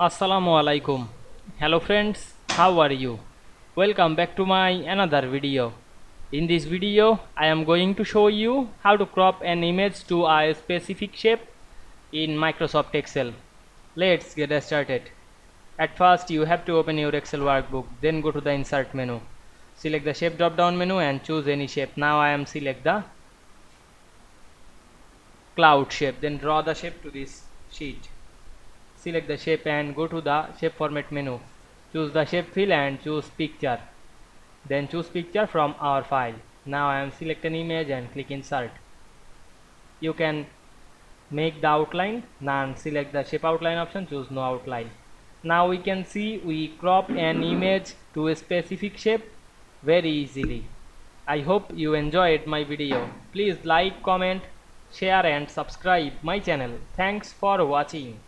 Assalamu Walaikum. Hello friends, how are you? Welcome back to my another video. In this video, I am going to show you how to crop an image to a specific shape in Microsoft Excel. Let's get started. At first, you have to open your Excel workbook, then go to the Insert menu. Select the Shape drop down menu and choose any shape. Now I am select the cloud shape, then draw the shape to this sheet. Select the shape and go to the shape format menu. Choose the shape fill and choose picture. Then choose picture from our file. Now I am select an image and click insert. You can make the outline. Now select the shape outline option, choose no outline. Now we can see we crop an image to a specific shape very easily. I hope you enjoyed my video. Please like, comment, share and subscribe my channel. Thanks for watching.